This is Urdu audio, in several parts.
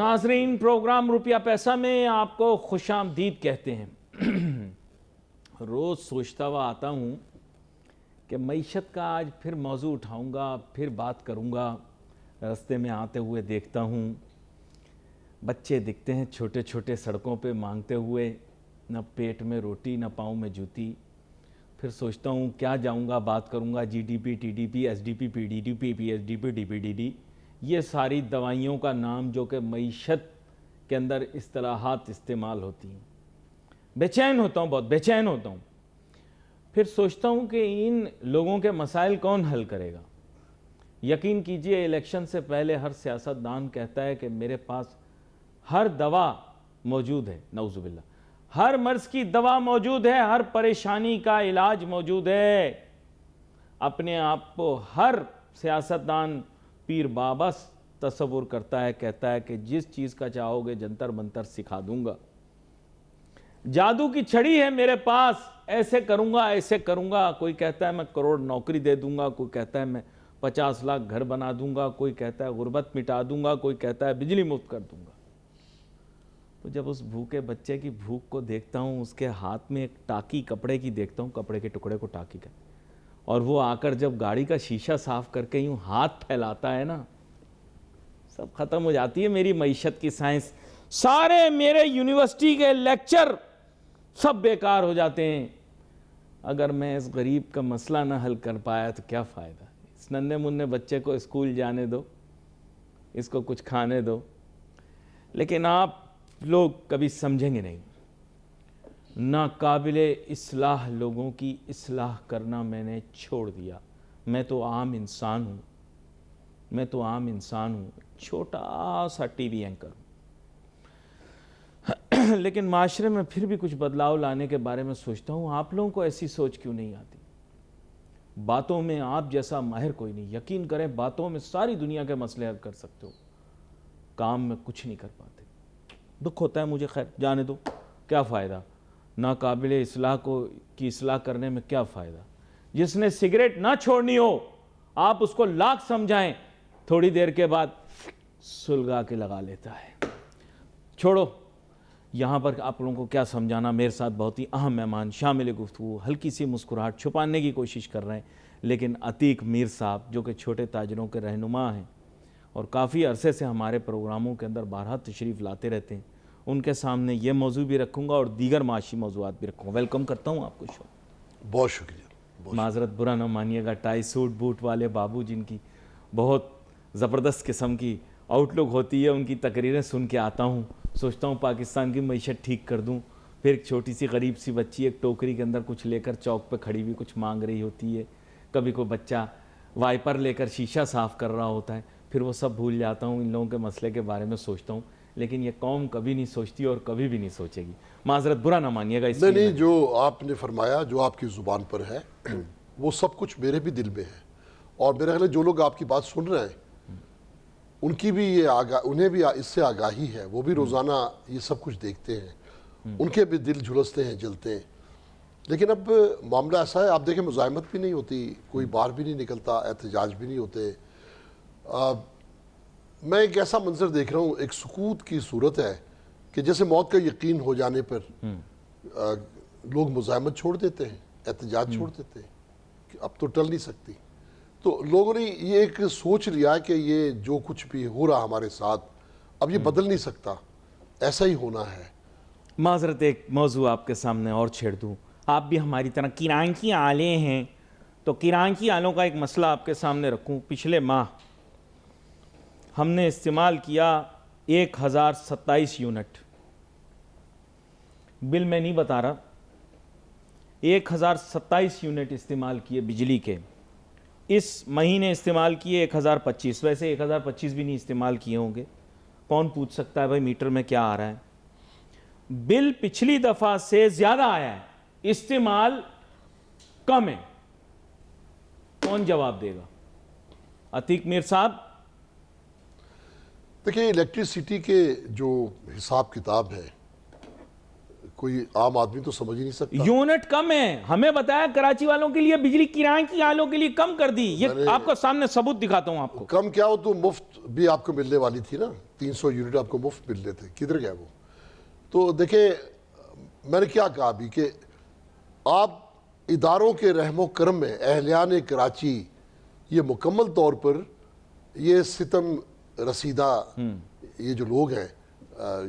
ناظرین، پروگرام روپیہ پیسہ میں آپ کو خوش آمدید کہتے ہیں۔ روز سوچتا ہوا آتا ہوں کہ معیشت کا آج پھر موضوع اٹھاؤں گا، پھر بات کروں گا۔ راستے میں آتے ہوئے دیکھتا ہوں بچے دکھتے ہیں چھوٹے چھوٹے سڑکوں پہ مانگتے ہوئے، نہ پیٹ میں روٹی نہ پاؤں میں جوتی۔ پھر سوچتا ہوں کیا جاؤں گا، بات کروں گا G D P, T D P, S D P, P D D P, P S D P, D P D D, یہ ساری دوائیوں کا نام جو کہ معیشت کے اندر اصطلاحات استعمال ہوتی ہیں۔ بے چین ہوتا ہوں، بہت بے چین ہوتا ہوں۔ پھر سوچتا ہوں کہ ان لوگوں کے مسائل کون حل کرے گا۔ یقین کیجئے الیکشن سے پہلے ہر سیاستدان کہتا ہے کہ میرے پاس ہر دوا موجود ہے، نعوذ باللہ، ہر مرض کی دوا موجود ہے، ہر پریشانی کا علاج موجود ہے۔ اپنے آپ کو ہر سیاستدان پیر بابا تصور کرتا ہے، کہتا ہے کہ جس چیز کا چاہو گے جنتر منتر سکھا دوں گا، جادو کی چھڑی ہے میرے پاس، ایسے کروں گا ایسے کروں گا۔ کوئی کہتا ہے میں کروڑ نوکری دے دوں گا، کوئی کہتا ہے میں 50 لاکھ گھر بنا دوں گا، کوئی کہتا ہے غربت مٹا دوں گا، کوئی کہتا ہے بجلی مفت کر دوں گا۔ تو جب اس بھوکے بچے کی بھوک کو دیکھتا ہوں، اس کے ہاتھ میں ایک ٹاکی کپڑے کی دیکھتا ہوں، کپڑے کے ٹکڑے کو ٹاکی کا، اور وہ آ کر جب گاڑی کا شیشہ صاف کر کے یوں ہاتھ پھیلاتا ہے نا، سب ختم ہو جاتی ہے میری معیشت کی سائنس۔ سارے میرے یونیورسٹی کے لیکچر سب بیکار ہو جاتے ہیں۔ اگر میں اس غریب کا مسئلہ نہ حل کر پایا تو کیا فائدہ۔ اس ننھے منھے بچے کو اسکول جانے دو، اس کو کچھ کھانے دو، لیکن آپ لوگ کبھی سمجھیں گے نہیں۔ ناقابل اصلاح لوگوں کی اصلاح کرنا میں نے چھوڑ دیا۔ میں تو عام انسان ہوں، میں تو عام انسان ہوں، چھوٹا سا ٹی وی اینکر ہوں، لیکن معاشرے میں پھر بھی کچھ بدلاؤ لانے کے بارے میں سوچتا ہوں۔ آپ لوگوں کو ایسی سوچ کیوں نہیں آتی؟ باتوں میں آپ جیسا ماہر کوئی نہیں، یقین کریں باتوں میں ساری دنیا کے مسئلے حل کر سکتے ہو، کام میں کچھ نہیں کر پاتے۔ دکھ ہوتا ہے مجھے، خیر جانے دو، کیا فائدہ۔ ناقابل اصلاح کی اصلاح کرنے میں کیا فائدہ۔ جس نے سگریٹ نہ چھوڑنی ہو، آپ اس کو لاکھ سمجھائیں، تھوڑی دیر کے بعد سلگا کے لگا لیتا ہے۔ چھوڑو، یہاں پر آپ لوگوں کو کیا سمجھانا۔ میرے ساتھ بہت ہی اہم مہمان شامل گفتگو، ہلکی سی مسکراہٹ چھپانے کی کوشش کر رہے ہیں، لیکن عتیق میر صاحب جو کہ چھوٹے تاجروں کے رہنما ہیں اور کافی عرصے سے ہمارے پروگراموں کے اندر بارہا تشریف لاتے رہتے ہیں، ان کے سامنے یہ موضوع بھی رکھوں گا اور دیگر معاشی موضوعات بھی رکھوں گا۔ ویلکم کرتا ہوں آپ کو شو۔ بہت شکریہ۔ معذرت برا نہ مانیے گا، ٹائی سوٹ بوٹ والے بابو جن کی بہت زبردست قسم کی آؤٹ لک ہوتی ہے، ان کی تقریریں سن کے آتا ہوں، سوچتا ہوں پاکستان کی معیشت ٹھیک کر دوں۔ پھر ایک چھوٹی سی غریب سی بچی ایک ٹوکری کے اندر کچھ لے کر چوک پہ کھڑی ہوئی کچھ مانگ رہی ہوتی ہے، کبھی کوئی بچہ وائپر لے کر شیشہ صاف کر رہا ہوتا ہے، پھر وہ سب بھول جاتا ہوں، ان لوگوں کے مسئلے کے بارے میں سوچتا ہوں، لیکن یہ قوم کبھی نہیں سوچتی اور کبھی بھی نہیں سوچے گی۔ معذرت برا نہ مانیے گا۔ اس نہیں، جو آپ نے فرمایا، جو آپ کی زبان پر ہے وہ سب کچھ میرے بھی دل میں ہے، اور میرے خیال ہے جو لوگ آپ کی بات سن رہے ہیں ان کی بھی یہ انہیں بھی اس سے آگاہی ہے، وہ بھی روزانہ یہ سب کچھ دیکھتے ہیں، ان کے بھی دل جھلستے ہیں، جلتے ہیں۔ لیکن اب معاملہ ایسا ہے، آپ دیکھیں مزاحمت بھی نہیں ہوتی، کوئی باہر بھی نہیں نکلتا، احتجاج بھی نہیں ہوتے۔ میں ایک ایسا منظر دیکھ رہا ہوں، ایک سکوت کی صورت ہے کہ جیسے موت کا یقین ہو جانے پر لوگ مزاحمت چھوڑ دیتے ہیں، احتجاج چھوڑ دیتے ہیں کہ اب تو ٹل نہیں سکتی۔ تو لوگوں نے یہ ایک سوچ لیا کہ یہ جو کچھ بھی ہو رہا ہمارے ساتھ اب یہ بدل نہیں سکتا، ایسا ہی ہونا ہے۔ معذرت ایک موضوع آپ کے سامنے اور چھیڑ دوں، آپ بھی ہماری طرح کرانچی آلے ہیں، تو کرانچی آلوں کا ایک مسئلہ آپ کے سامنے رکھوں۔ پچھلے ماہ ہم نے استعمال کیا 1027 یونٹ، بل میں نہیں بتا رہا، 1027 یونٹ استعمال کیے بجلی کے۔ اس مہینے استعمال کیے 1025، ویسے 1025 بھی نہیں استعمال کیے ہوں گے، کون پوچھ سکتا ہے بھائی میٹر میں کیا آ رہا ہے۔ بل پچھلی دفعہ سے زیادہ آیا ہے، استعمال کم ہے، کون جواب دے گا؟ عتیق میر صاحب۔ دیکھیں الیکٹریسٹی کے جو حساب کتاب ہے، کوئی عام آدمی تو سمجھ ہی نہیں سکتا. یونٹ کم ہے. ہمیں بتایا کراچی والوں کے لیے بجلی کرائے کی والوں کے لیے کم کر دی. یہ آپ کو سامنے ثبوت دکھاتا ہوں آپ کو. کم کیا ہو تو مفت بھی آپ کو ملنے والی تھی نا, 300 یونٹ آپ کو مفت ملنے تھے, کدھر گیا وہ؟ تو دیکھیں میں نے کیا کہا ابھی کہ آپ اداروں کے رحم و کرم میں اہلیان کراچی یہ مکمل طور پر یہ ستم رسیدہ یہ جو لوگ ہیں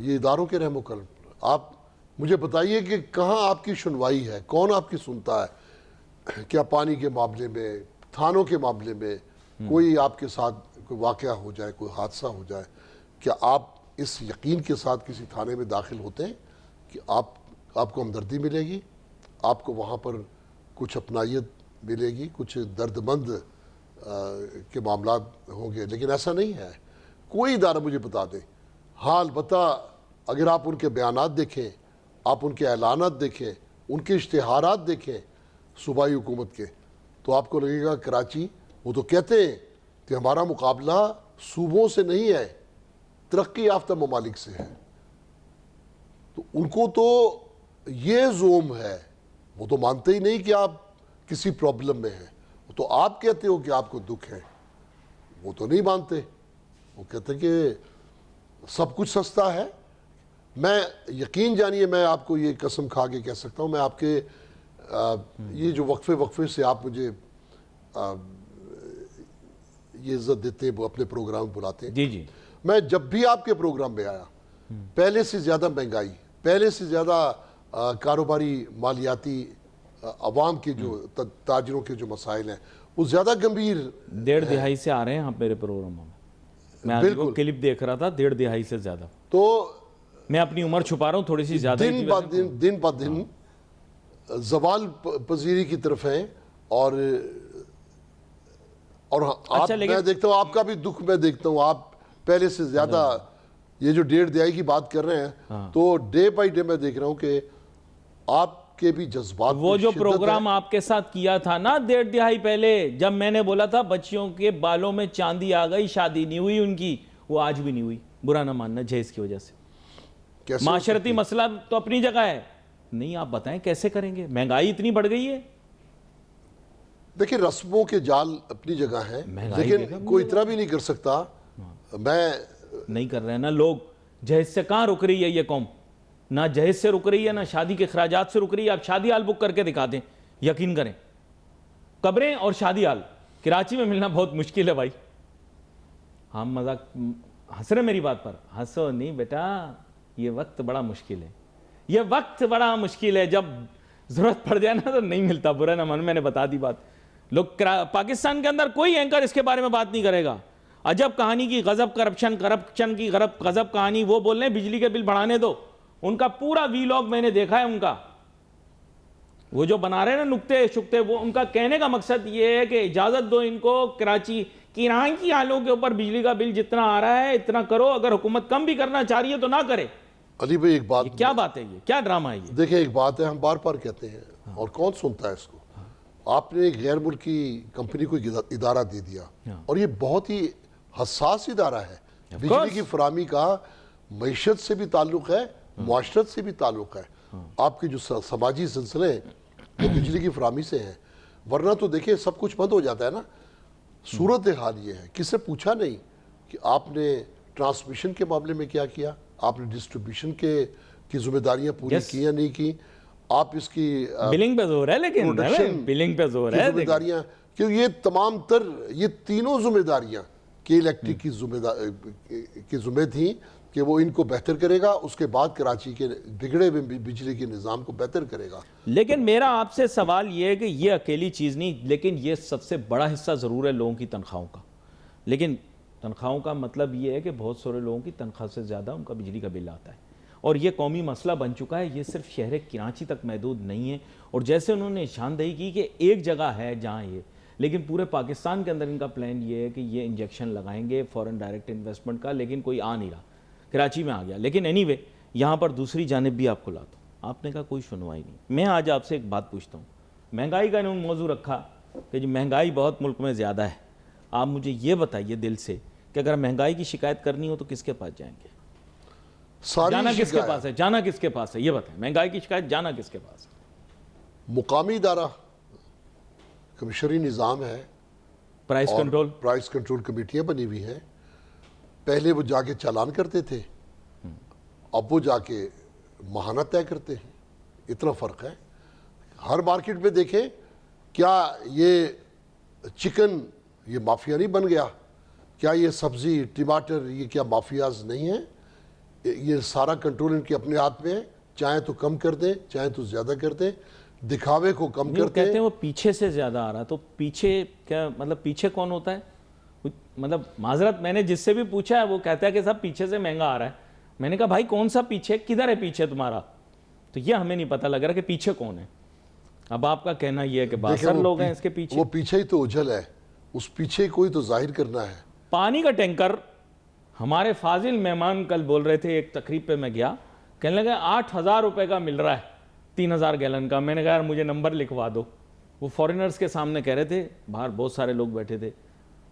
یہ اداروں کے رحم و کرم. آپ مجھے بتائیے کہ کہاں آپ کی سنوائی ہے, کون آپ کی سنتا ہے؟ کیا پانی کے معاملے میں, تھانوں کے معاملے میں کوئی آپ کے ساتھ کوئی واقعہ ہو جائے, کوئی حادثہ ہو جائے, کیا آپ اس یقین کے ساتھ کسی تھانے میں داخل ہوتے ہیں کہ آپ کو ہمدردی ملے گی, آپ کو وہاں پر کچھ اپنائیت ملے گی, کچھ درد مند کے معاملات ہوں گے؟ لیکن ایسا نہیں ہے. کوئی ادارہ مجھے بتا دیں. ہاں البتہ اگر آپ ان کے بیانات دیکھیں, آپ ان کے اعلانات دیکھیں, ان کے اشتہارات دیکھیں صوبائی حکومت کے, تو آپ کو لگے گا کراچی, وہ تو کہتے ہیں کہ ہمارا مقابلہ صوبوں سے نہیں ہے, ترقی یافتہ ممالک سے ہے. تو ان کو تو یہ زوم ہے, وہ تو مانتے ہی نہیں کہ آپ کسی پرابلم میں ہیں. تو آپ کہتے ہو کہ آپ کو دکھ ہے, وہ تو نہیں مانتے. وہ کہتے ہیں کہ سب کچھ سستا ہے. میں یقین جانیے, میں آپ کو یہ قسم کھا کے کہہ سکتا ہوں, میں آپ کے یہ جو وقفے سے آپ مجھے یہ عزت دیتے ہیں, وہ اپنے پروگرام بلاتے ہیں, جی جی, میں جب بھی آپ کے پروگرام میں آیا, پہلے سے زیادہ مہنگائی, پہلے سے زیادہ کاروباری مالیاتی عوام کے جو تاجروں کے جو مسائل ہیں وہ زیادہ گمبھیر. 1.5 دہائی سے آ رہے ہیں آپ میرے پروگراموں میں. میں آج وہ کلپ دیکھ رہا تھا, 1.5 دہائی سے زیادہ. تو میں اپنی عمر چھپا رہا ہوں تھوڑی سی زیادہ, دن بعد دن زوال پذیری کی طرف ہیں. اور آپ میں دیکھتا ہوں, آپ کا بھی دکھ میں دیکھتا ہوں, آپ پہلے سے زیادہ یہ جو 1.5 دہائی کی بات کر رہے ہیں, تو ڈے بائی ڈے میں دیکھ رہا ہوں کہ آپ کے بھی جذبات. وہ جو پروگرام آپ کے ساتھ کیا تھا نا 1.5 دہائی پہلے, جب میں نے بولا تھا بچیوں کے بالوں میں چاندی آ گئی, شادی نہیں ہوئی ان کی, وہ آج بھی نہیں ہوئی. برا نہ ماننا جہیز کی وجہ سے. معاشرتی مسئلہ تو اپنی جگہ ہے, نہیں آپ بتائیں کیسے کریں گے؟ مہنگائی اتنی بڑھ گئی ہے. دیکھیں رسموں کے جال اپنی جگہ ہیں, لیکن کوئی اتنا بھی نہیں کر سکتا. میں نہیں کر رہے ہیں نا لوگ. جہیز سے کہاں رک رہی ہے یہ قوم؟ نہ جہیز سے رک رہی ہے, نہ شادی کے اخراجات سے رک رہی ہے. آپ شادی ہال بک کر کے دکھا دیں, یقین کریں, قبریں اور شادی ہال کراچی میں ملنا بہت مشکل ہے بھائی. ہم مذاق ہنس رہے میری بات پر, ہنسو نہیں بیٹا, یہ وقت بڑا مشکل ہے, یہ وقت بڑا مشکل ہے. جب ضرورت پڑ جائے نا تو نہیں ملتا. برا نہ من, میں نے بتا دی بات. لوگ پاکستان کے اندر کوئی اینکر اس کے بارے میں بات نہیں کرے گا. عجب کہانی کی غضب کرپشن کی غضب کہانی. وہ بول رہے ہیں بجلی کے بل بڑھانے دو, ان کا پورا ویلاگ میں نے دیکھا ہے. ان کا وہ جو بنا رہے ہیں نا نکتے شکتے, وہ ان کا کہنے کا مقصد یہ ہے کہ اجازت دو ان کو, کراچی کرائے کی آلوں کے اوپر بجلی کا بل جتنا آ رہا ہے اتنا کرو, اگر حکومت کم بھی کرنا چاہ رہی ہے تو نہ کرے. علی بھائی ایک بات, کیا بات ہے, یہ کیا ڈرامہ ہے یہ؟ دیکھیں ایک بات ہے, ہم بار بار کہتے ہیں اور کون سنتا ہے اس کو. آپ نے ایک غیر ملکی کمپنی کو ادارہ دے دیا, اور یہ بہت ہی حساس ادارہ ہے. بجلی کی فراہمی کا معیشت سے بھی تعلق ہے, معاشرت سے بھی تعلق ہے. آپ کے جو سماجی سلسلے ہیں وہ بجلی کی فراہمی سے ہیں, ورنہ تو دیکھیں سب کچھ بند ہو جاتا ہے نا. صورتحال یہ ہے, کس سے پوچھا نہیں کہ آپ نے ٹرانسمیشن کے معاملے میں کیا کیا, آپ نے ڈسٹریبیوشن کی ذمہ داریاں پوری کی یا نہیں کی, آپ اس کی بلنگ پہ زور ہے, لیکن بلنگ پہ زور ہے, ذمہ داریاں, کہ یہ تمام تر یہ تینوں ذمہ داریاں کہ الیکٹرک کی ذمہ تھیں کہ وہ ان کو بہتر کرے گا, اس کے بعد کراچی کے بگڑے ہوئے بجلی کے نظام کو بہتر کرے گا. لیکن میرا آپ سے سوال یہ ہے کہ یہ اکیلی چیز نہیں, لیکن یہ سب سے بڑا حصہ ضرور ہے لوگوں کی تنخواہوں کا. لیکن تنخواہوں کا مطلب یہ ہے کہ بہت سارے لوگوں کی تنخواہ سے زیادہ ان کا بجلی کا بل آتا ہے, اور یہ قومی مسئلہ بن چکا ہے. یہ صرف شہر کراچی تک محدود نہیں ہے, اور جیسے انہوں نے نشاندہی کی کہ ایک جگہ ہے جہاں یہ, لیکن پورے پاکستان کے اندر ان کا پلان یہ ہے کہ یہ انجیکشن لگائیں گے فورن ڈائریکٹ انویسٹمنٹ کا, لیکن کوئی آ نہیں رہا. کراچی میں آ گیا. لیکن اینی وے, یہاں پر دوسری جانب بھی آپ کو لاتا ہوں. آپ نے کہا کوئی سنوائی نہیں. میں آج آپ سے ایک بات پوچھتا ہوں. مہنگائی کا انہوں نے موضوع رکھا کہ جی مہنگائی بہت ملک میں زیادہ ہے. آپ مجھے یہ بتائیے دل سے کہ اگر مہنگائی کی شکایت کرنی ہو تو کس کے پاس جائیں گے؟ جانا کس کے پاس ہے؟ جانا کس کے پاس ہے یہ بتائیں، مہنگائی کی شکایت جانا کس کے پاس ہے؟ مقامی ادارہ کمشنری نظام ہے، پرائس کنٹرول، پرائس کنٹرول کمیٹیاں بنی ہوئی ہیں. پہلے وہ جا کے چالان کرتے تھے، اب وہ جا کے ماہانہ طے کرتے ہیں. اتنا فرق ہے. ہر مارکیٹ میں دیکھیں، کیا یہ چکن یہ مافیا نہیں بن گیا؟ کیا یہ سبزی ٹماٹر یہ کیا مافیاز نہیں ہیں؟ یہ سارا کنٹرول ان کے اپنے ہاتھ میں ہے. چاہیں تو کم کر دیں، چاہیں تو زیادہ کر دیں، دکھاوے کو کم کرتے ہیں. کہتے ہیں وہ پیچھے سے زیادہ آ رہا، تو پیچھے کیا مطلب؟ پیچھے کون ہوتا ہے؟ مطلب معذرت، میں نے جس سے بھی پوچھا ہے وہ کہتا ہے کہ صاحب پیچھے سے مہنگا آ رہا ہے. میں نے کہا بھائی کون سا پیچھے، کدھر ہے پیچھے تمہارا؟ تو یہ ہمیں نہیں پتہ لگ رہا کہ پیچھے کون ہے. اب آپ کا کہنا یہ ہے کہ باثر لوگ ہیں اس کے پیچھے. وہ پیچھے ہی تو اجل ہے، اس پیچھے کوئی تو ظاہر کرنا ہے. پانی کا ٹینکر، ہمارے فاضل مہمان کل بول رہے تھے، ایک تقریب پہ میں گیا، کہنے لگا 8,000 روپے کا مل رہا ہے 3,000 گیلن کا. میں نے کہا یار مجھے نمبر لکھوا دو. وہ فورینرز کے سامنے کہہ رہے تھے، باہر بہت سارے لوگ بیٹھے تھے،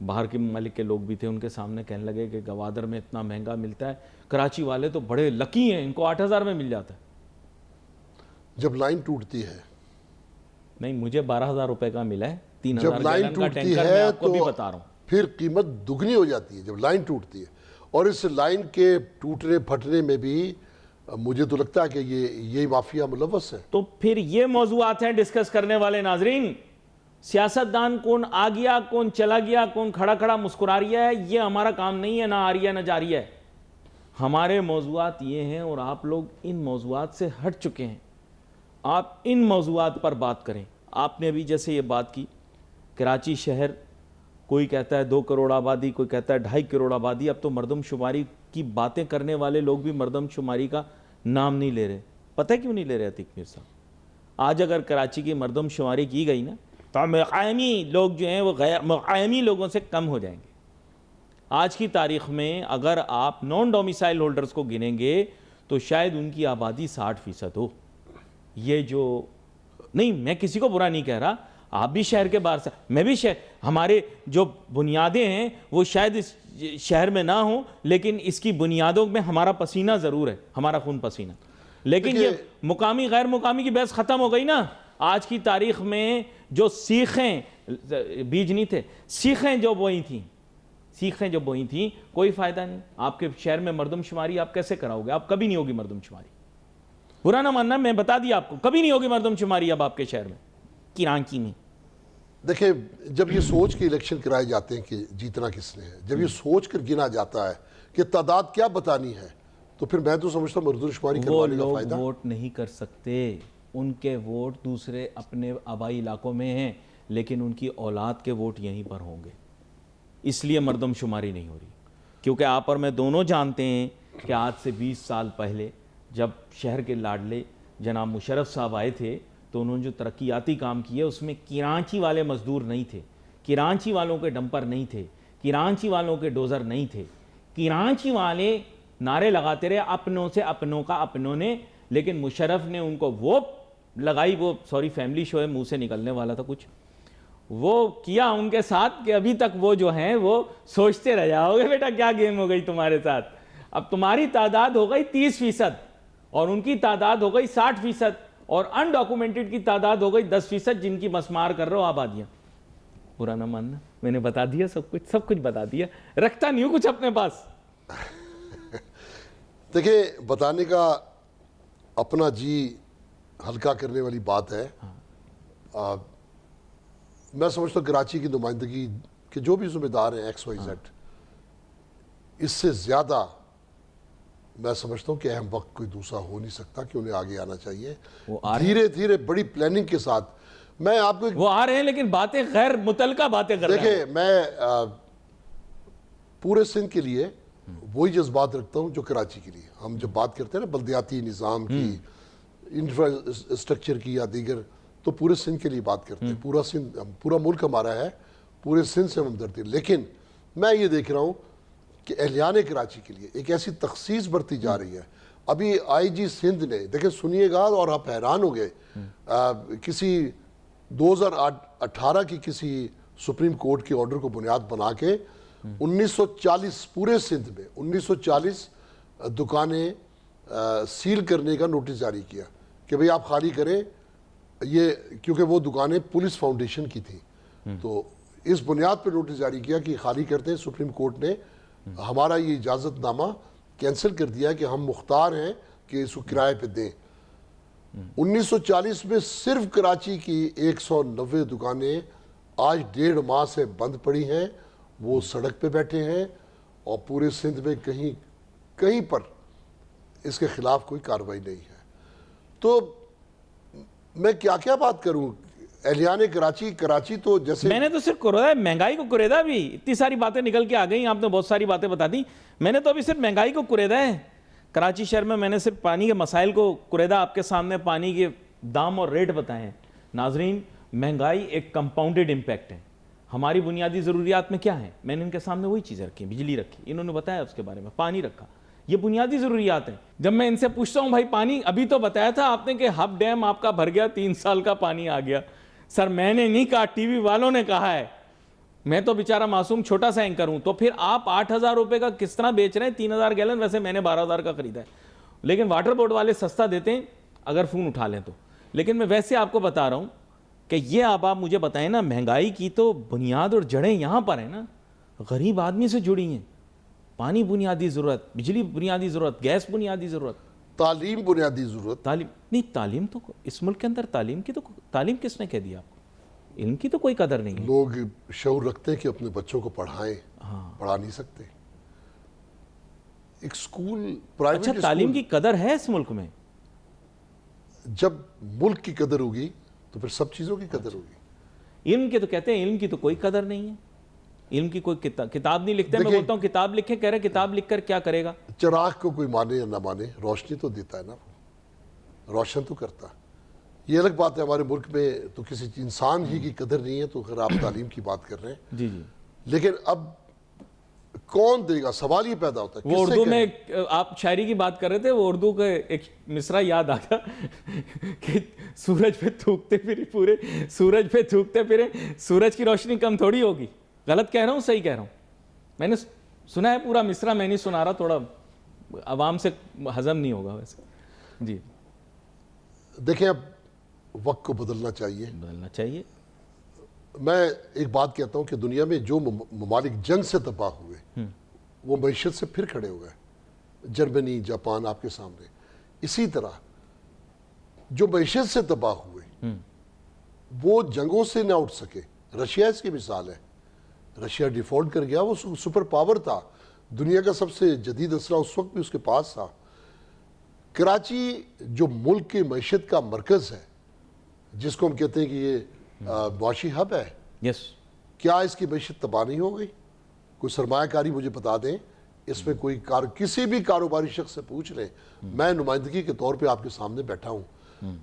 باہر کے ممالک کے لوگ بھی تھے، ان کے سامنے کہنے لگے کہ گوادر میں اتنا مہنگا ملتا ہے، کراچی والے تو بڑے لکی ہیں، ان کو 8,000 میں مل جاتا ہے. جب لائن ٹوٹتی ہے، نہیں مجھے 12,000 روپے کا ملا ہے 3,000 جب لائن گیلن کا ٹوٹتی ٹینکر. میں ہے آپ کو بھی تو بتا رہا ہوں پھر قیمت دگنی ہو جاتی ہے جب لائن ٹوٹتی ہے. اور اس لائن کے ٹوٹنے پھٹنے میں بھی مجھے تو لگتا ہے کہ یہ مافیا ملوث ہے. تو پھر یہ موضوعات ہیں ڈسکس کرنے والے. ناظرین، سیاستدان کون آ گیا، کون چلا گیا، کون کھڑا کھڑا مسکرا رہا ہے، یہ ہمارا کام نہیں ہے. نہ آ رہی ہے نہ جا رہی ہے. ہمارے موضوعات یہ ہیں اور آپ لوگ ان موضوعات سے ہٹ چکے ہیں. آپ ان موضوعات پر بات کریں. آپ نے ابھی جیسے یہ بات کی، کراچی شہر کوئی کہتا ہے 2 کروڑ آبادی، کوئی کہتا ہے 2.5 کروڑ آبادی. اب تو مردم شماری کی باتیں کرنے والے لوگ بھی مردم شماری کا نام نہیں لے رہے. پتہ کیوں نہیں لے رہے عتیق میر صاحب؟ آج اگر کراچی کی مردم شماری کی گئی نا تو مقامی لوگ جو ہیں وہ غیر مقامی لوگوں سے کم ہو جائیں گے. آج کی تاریخ میں اگر آپ نان ڈومیسائل ہولڈرز کو گنیں گے تو شاید ان کی آبادی 60% ہو. یہ جو نہیں، میں کسی کو برا نہیں کہہ رہا، آپ بھی شہر کے باہر سے، میں بھی شہر، ہمارے جو بنیادیں ہیں وہ شاید اس شہر میں نہ ہوں، لیکن اس کی بنیادوں میں ہمارا پسینہ ضرور ہے، ہمارا خون پسینہ. لیکن یہ مقامی غیر مقامی کی بحث ختم ہو گئی نا. آج کی تاریخ میں جو سیخیں، بیج نہیں تھے، سیخیں جو بوئی تھیں کوئی فائدہ نہیں. آپ کے شہر میں مردم شماری آپ کیسے کراؤ گے؟ آپ کبھی نہیں ہوگی مردم شماری. برا نہ ماننا، میں بتا دیا آپ کو، کبھی نہیں ہوگی مردم شماری اب آپ کے شہر میں، کراچی میں. دیکھیں، جب یہ سوچ کے الیکشن کرائے جاتے ہیں کہ جیتنا کس نے ہے، جب یہ سوچ کر گنا جاتا ہے کہ تعداد کیا بتانی ہے، تو پھر میں تو سمجھتا ہوں مردم شماری کروانے کا فائدہ. وہ لوگ ووٹ نہیں کر سکتے، ان کے ووٹ دوسرے اپنے آبائی علاقوں میں ہیں، لیکن ان کی اولاد کے ووٹ یہیں پر ہوں گے. اس لیے مردم شماری نہیں ہو رہی. کیونکہ آپ اور میں دونوں جانتے ہیں کہ آج سے 20 سال پہلے جب شہر کے لاڈلے جناب مشرف صاحب آئے تھے تو انہوں نے جو ترقیاتی کام کیے اس میں کراچی والے مزدور نہیں تھے، کراچی والوں کے ڈمپر نہیں تھے، کراچی والوں کے ڈوزر نہیں تھے. کراچی والے نعرے لگاتے رہے اپنوں سے اپنوں کا اپنوں نے، لیکن مشرف نے ان کو وہ لگائی، وہ سوری فیملی شو ہے، منہ سے نکلنے والا تھا کچھ، وہ کیا ان کے ساتھ کہ ابھی تک وہ جو ہیں وہ سوچتے رہ جاؤ گے بیٹا کیا گیم ہو گئی تمہارے ساتھ. اب تمہاری تعداد ہو گئی 30% اور ان کی تعداد ہو گئی 60%، اور انڈاکومنٹڈ کی تعداد ہو گئی 10%، جن کی مسمار کر رہے ہو آبادیاں. برا نہ ماننا، میں نے بتا دیا سب کچھ بتا دیا، رکھتا نہیں ہوں کچھ اپنے پاس. دیکھیں، بتانے کا اپنا جی ہلکا کرنے والی بات ہے. میں سمجھتا ہوں کراچی کی نمائندگی کے جو بھی ذمہ دار ہیں XYZ، اس سے زیادہ میں سمجھتا ہوں کہ اہم وقت کوئی دوسرا ہو نہیں سکتا کہ انہیں آگے آنا چاہیے دھیرے دھیرے بڑی پلاننگ کے ساتھ. میں آپ کو وہ آ رہے ہیں لیکن باتیں غیر متعلقہ باتیں کر رہے ہیں. دیکھیں، میں پورے سندھ کے لیے وہی جذبات رکھتا ہوں جو کراچی کے لیے. ہم جب بات کرتے ہیں نا بلدیاتی نظام کی، انفراسٹرکچر کی یا دیگر، تو پورے سندھ کے لیے بات کرتے ہیں. پورا سندھ، پورا ملک ہمارا ہے، پورے سندھ سے ہم ہمدردی. لیکن میں یہ دیکھ رہا ہوں کہ اہلیان کراچی کے لیے ایک ایسی تخصیص برتی جا رہی ہے. ابھی IG سندھ نے، دیکھیں سنیے گا اور آپ حیران ہو گئے، کسی 2018 کی کسی سپریم کورٹ کے آرڈر کو بنیاد بنا کے 1940 پورے سندھ میں 1940 دکانیں سیل کرنے کا نوٹس جاری کیا کہ بھئی آپ خالی کریں یہ، کیونکہ وہ دکانیں پولیس فاؤنڈیشن کی تھیں، تو اس بنیاد پہ نوٹس جاری کیا کہ خالی کرتے ہیں. سپریم کورٹ نے ہمارا یہ اجازت نامہ کینسل کر دیا کہ ہم مختار ہیں کہ اس کو کرائے پہ دیں. 1940 میں صرف کراچی کی 190 دکانیں آج 1.5 ماہ سے بند پڑی ہیں، وہ سڑک پہ بیٹھے ہیں، اور پورے سندھ میں کہیں پر اس کے خلاف کوئی کارروائی نہیں ہے. تو میں کیا بات کروں، اہلیان کراچی تو جیسے میں نے تو صرف کریدا، مہنگائی کو کریدا بھی، اتنی ساری باتیں نکل کے آ گئی، آپ نے بہت ساری باتیں بتا دی. میں نے تو ابھی صرف مہنگائی کو کریدا ہے. کراچی شہر میں نے صرف پانی کے مسائل کو کریدا آپ کے سامنے پانی کے دام اور ریٹ بتائے ہیں. ناظرین، مہنگائی ایک کمپاؤنڈڈ امپیکٹ ہے. ہماری بنیادی ضروریات میں کیا ہیں؟ میں نے ان کے سامنے وہی چیزیں رکھی، بجلی رکھی، انہوں نے بتایا اس کے بارے میں، پانی رکھا. یہ بنیادی ضروریات ہیں. جب میں ان سے پوچھتا ہوں بھائی پانی، ابھی تو بتایا تھا آپ نے کہ ہب ڈیم آپ کا بھر گیا، 3 سال کا پانی آ گیا. سر میں نے نہیں کہا، ٹی وی والوں نے کہا ہے. میں تو بیچارہ معصوم چھوٹا سا اینکر ہوں. تو پھر آپ 8,000 روپے کا کس طرح بیچ رہے ہیں؟ 3,000 گیلن، ویسے میں نے 12,000 کا خریدا ہے. لیکن واٹر بورڈ والے سستا دیتے ہیں اگر فون اٹھا لیں تو. لیکن میں ویسے آپ کو بتا رہا ہوں کہ یہ اب آپ مجھے بتائیں نا، مہنگائی کی تو بنیاد اور جڑیں یہاں پر ہیں نا، غریب آدمی سے جڑی ہیں. پانی بنیادی ضرورت، بجلی بنیادی ضرورت، گیس بنیادی ضرورت، تعلیم بنیادی ضرورت. تعلیم نہیں، تعلیم تو اس ملک کے اندر تعلیم کس نے کہہ دیا آپ کو؟ علم کی تو کوئی قدر نہیں ہے. لوگ شعور رکھتے ہیں کہ اپنے بچوں کو پڑھائیں، پڑھا نہیں سکتے. ایک سکول، پرائیویٹ اچھا، تعلیم کی قدر ہے اس ملک میں؟ جب ملک کی قدر ہوگی تو پھر سب چیزوں کی قدر ہوگی. علم کے تو کہتے ہیں علم کی تو کوئی قدر نہیں ہے. علم کی کوئی کتاب نہیں لکھتے. میں بولتا ہوں کتاب لکھیں، کہہ رہے کتاب لکھ کر کیا کرے گا؟ چراغ کو کوئی مانے یا نہ مانے، روشنی تو دیتا ہے نا، روشن تو کرتا. یہ الگ بات ہے، ہمارے ملک میں تو کسی انسان ہی کی قدر نہیں ہے، تو اگر آپ تعلیم کی بات کر رہے ہیں. جی جی. لیکن اب کون دے گا، سوال یہ پیدا ہوتا ہے. وہ اردو میں آپ شاعری کی بات کر رہے تھے، وہ اردو کا ایک مصرع یاد آ گیا کہ سورج پہ تھوکتے پھرے، پورے سورج پہ تھوکتے پھرے، سورج کی روشنی کم تھوڑی ہوگی. غلط کہہ رہا ہوں صحیح کہہ رہا ہوں؟ میں نے سنا ہے پورا مصرع، میں نہیں سنا رہا، تھوڑا عوام سے ہضم نہیں ہوگا ویسے. جی دیکھیں، اب وقت کو بدلنا چاہیے. میں ایک بات کہتا ہوں کہ دنیا میں جو ممالک جنگ سے تباہ ہوئے وہ معیشت سے پھر کھڑے ہوئے. جرمنی، جاپان آپ کے سامنے. اسی طرح جو معیشت سے تباہ ہوئے وہ جنگوں سے نہ اٹھ سکے. رشیا اس کی مثال ہے. رشیا ڈیفالٹ کر گیا، وہ سپر پاور تھا، دنیا کا سب سے جدید اسلحہ اس وقت بھی اس کے پاس تھا. کراچی جو ملک کی معیشت کا مرکز ہے، جس کو ہم کہتے ہیں کہ یہ معاشی ہب ہے، یس، کیا اس کی معیشت تباہ نہیں ہو گئی؟ کوئی سرمایہ کاری مجھے بتا دیں، اس میں کوئی کسی بھی کاروباری شخص سے پوچھ لیں. میں نمائندگی کے طور پہ آپ کے سامنے بیٹھا ہوں.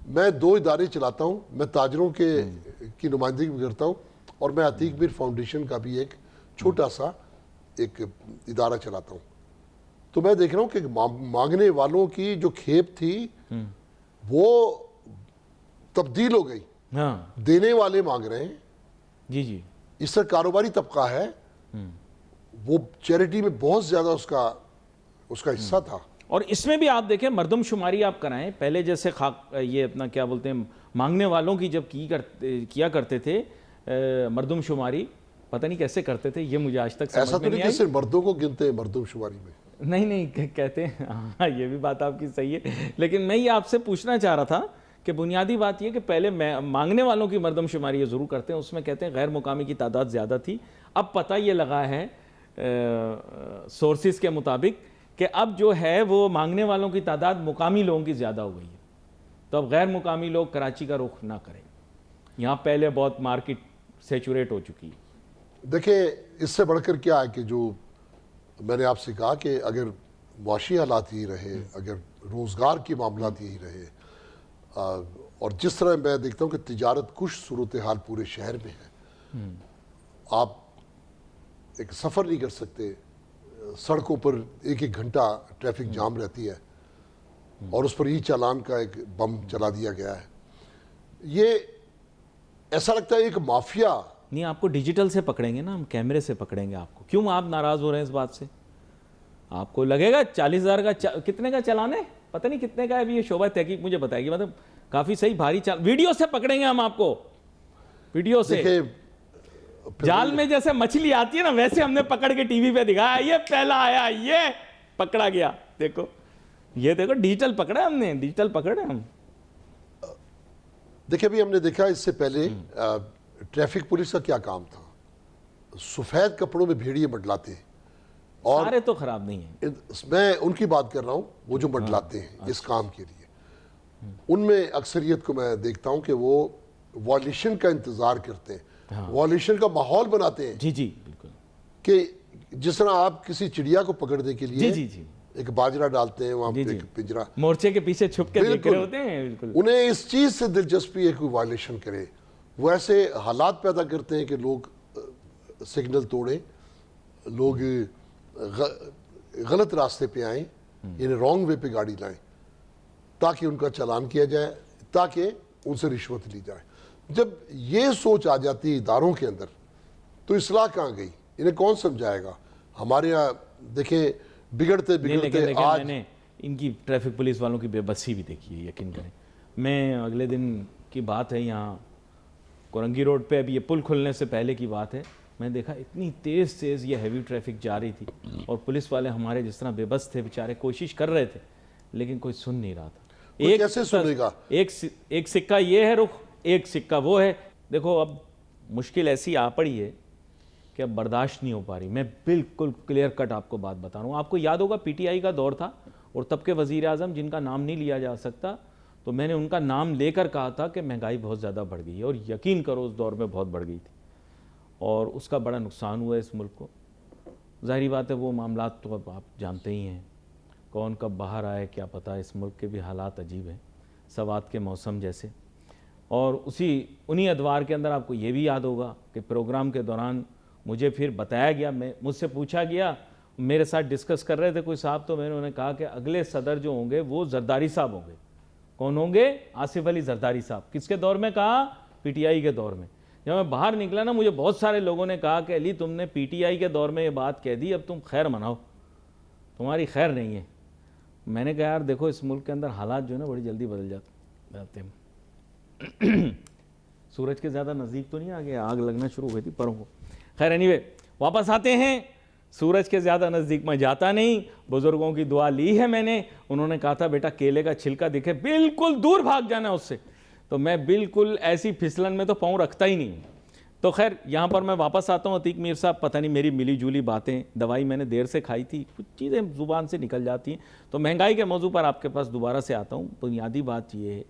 میں 2 ادارے چلاتا ہوں. میں تاجروں کی نمائندگی بھی کرتا ہوں، اور میں عتیق میر فاؤنڈیشن کا بھی ایک چھوٹا سا ایک ادارہ چلاتا ہوں. تو میں دیکھ رہا ہوں کہ مانگنے والوں کی جو کھیپ تھی وہ تبدیل ہو گئی. دینے والے مانگ رہے ہیں. جی جی. اس طرح کاروباری طبقہ ہے، وہ چیریٹی میں بہت زیادہ اس کا حصہ تھا. اور اس میں بھی آپ دیکھیں، مردم شماری آپ کرائیں. پہلے جیسے یہ اپنا کیا بولتے ہیں، مانگنے والوں کی جب کیا کرتے تھے مردم شماری، پتہ نہیں کیسے کرتے تھے، یہ مجھے آج تک ایسا تو نہیں کہ صرف مردوں کو گنتے ہیں مردم شماری میں. نہیں کہتے ہیں. ہاں، یہ بھی بات آپ کی صحیح ہے. لیکن میں یہ آپ سے پوچھنا چاہ رہا تھا کہ بنیادی بات یہ کہ پہلے مانگنے والوں کی مردم شماری یہ ضرور کرتے ہیں، اس میں کہتے ہیں غیر مقامی کی تعداد زیادہ تھی. اب پتہ یہ لگا ہے سورسز کے مطابق کہ اب جو ہے وہ مانگنے والوں کی تعداد مقامی لوگوں کی زیادہ ہو گئی ہے. تو اب غیر مقامی لوگ کراچی کا رخ نہ کریں. یہاں پہلے بہت مارکیٹ سیچوریٹ ہو چکی ہے. دیکھیں، اس سے بڑھ کر کیا ہے کہ جو میں نے آپ سے کہا کہ اگر معاشی حالات ہی رہے، اگر روزگار کے معاملات یہی رہے، اور جس طرح میں دیکھتا ہوں کہ تجارت کش صورتحال پورے شہر میں ہے. آپ ایک سفر نہیں کر سکتے، سڑکوں پر 1 گھنٹہ ٹریفک جام رہتی ہے، اور اس پر ای چالان کا ایک بم چلا دیا گیا ہے. یہ ایسا لگتا ہے ایک مافیا. نہیں، آپ کو ڈیجیٹل سے پکڑیں گے نا، ہم کیمرے سے پکڑیں گے آپ کو. کیوں آپ ناراض ہو رہے ہیں اس بات سے؟ آپ کو لگے گا 40,000 کا کتنے کا چلان ہے؟ پتہ نہیں کتنے کا ہے ابھی یہ شعبہ تحقیق مجھے بتائے گی, مطلب کافی صحیح بھاری چال, ویڈیو سے پکڑیں گے ہم آپ کو, ویڈیو سے جال میں جیسے مچھلی آتی ہے نا ویسے ہم نے پکڑ کے ٹی وی پہ دکھایا, یہ پہلا آیا, یہ پکڑا گیا, دیکھو یہ دیکھو ڈیجیٹل پکڑا ہم نے, ڈیجیٹل پکڑے ہم. دیکھیں ابھی ہم نے دیکھا اس سے پہلے ٹریفک پولیس کا کیا کام تھا, سفید کپڑوں میں بھیڑیے منڈلاتے ہیں, اور سارے تو خراب نہیں ہیں, میں ان کی بات کر رہا ہوں وہ جو منڈلاتے ہیں اس کام کے لیے, ان میں اکثریت کو میں دیکھتا ہوں کہ وہ وائلیشن کا انتظار کرتے ہیں, وائلیشن کا ماحول بناتے ہیں. جی جی بالکل, کہ جس طرح آپ کسی چڑیا کو پکڑنے کے لیے جی جی ایک باجرہ ڈالتے ہیں وہاں پہ ایک پنجرا, مورچے کے پیچھے چھپ کے دیکھ رہے ہوتے ہیں, بالکل انہیں اس چیز سے دلچسپی ہے کہ وائلیشن کرے, وہ ایسے حالات پیدا کرتے ہیں کہ لوگ سگنل توڑیں, لوگ غلط راستے پہ آئیں, یعنی رانگ وے پہ گاڑی لائیں تاکہ ان کا چالان کیا جائے, تاکہ ان سے رشوت لی جائے. جب یہ سوچ آ جاتی ہے اداروں کے اندر تو اصلاح کہاں گئی, انہیں کون سمجھائے گا. ہمارے یہاں دیکھیں بگڑتے بگڑتے آج میں نے ان کی ٹریفک پولیس والوں کی بے بسی بھی دیکھی ہے, یقین کریں. میں اگلے دن کی بات ہے, یہاں کورنگی روڈ پہ ابھی یہ پل کھلنے سے پہلے کی بات ہے, میں دیکھا اتنی تیز یہ ہیوی ٹریفک جا رہی تھی, اور پولیس والے ہمارے جس طرح بے بس تھے بیچارے, کوشش کر رہے تھے لیکن کوئی سن نہیں رہا تھا. کیسے سنے گا, ایک سکہ یہ ہے رخ, ایک سکہ وہ ہے. دیکھو اب مشکل ایسی آ پڑی ہے کہ اب برداشت نہیں ہو پا رہی. میں بالکل کلیئر کٹ آپ کو بات بتا رہا ہوں. آپ کو یاد ہوگا پی ٹی آئی کا دور تھا, اور تب کے وزیر اعظم جن کا نام نہیں لیا جا سکتا, تو میں نے ان کا نام لے کر کہا تھا کہ مہنگائی بہت زیادہ بڑھ گئی ہے, اور یقین کرو اس دور میں بہت بڑھ گئی تھی, اور اس کا بڑا نقصان ہوا ہے اس ملک کو. ظاہری بات ہے وہ معاملات تو اب آپ جانتے ہی ہیں, کون کب باہر آئے کیا پتہ. اس ملک کے بھی حالات عجیب ہیں, سوات کے موسم جیسے. اور انہی ادوار کے اندر آپ کو یہ بھی یاد ہوگا کہ پروگرام کے دوران مجھے پھر بتایا گیا, مجھ سے پوچھا گیا, میرے ساتھ ڈسکس کر رہے تھے کوئی صاحب, تو میں نے کہا کہ اگلے صدر جو ہوں گے وہ زرداری صاحب ہوں گے. کون ہوں گے؟ آصف علی زرداری صاحب. کس کے دور میں کہا؟ پی ٹی آئی کے دور میں. جب میں باہر نکلا نا, مجھے بہت سارے لوگوں نے کہا کہ علی تم نے پی ٹی آئی کے دور میں یہ بات کہہ دی, اب تم خیر مناؤ, تمہاری خیر نہیں ہے. میں نے کہا یار دیکھو اس ملک کے اندر حالات جو ہے نا بڑی جلدی بدل جاتے ہیں. سورج کے زیادہ نزدیک تو نہیں آ گیا, آگ لگنا شروع ہوئی تھی پروں کو. خیر اینیوے واپس آتے ہیں. سورج کے زیادہ نزدیک میں جاتا نہیں, بزرگوں کی دعا لی ہے میں نے. انہوں نے کہا تھا بیٹا کیلے کا چھلکا دکھے بالکل دور بھاگ جانا اس سے, تو میں بالکل ایسی پھسلن میں تو پاؤں رکھتا ہی نہیں. تو خیر یہاں پر میں واپس آتا ہوں. عتیق میر صاحب پتہ نہیں میری ملی جولی باتیں, دوائی میں نے دیر سے کھائی تھی, کچھ چیزیں زبان سے نکل جاتی ہیں. تو مہنگائی کے موضوع پر آپ کے پاس دوبارہ سے آتا ہوں. بنیادی بات یہ ہے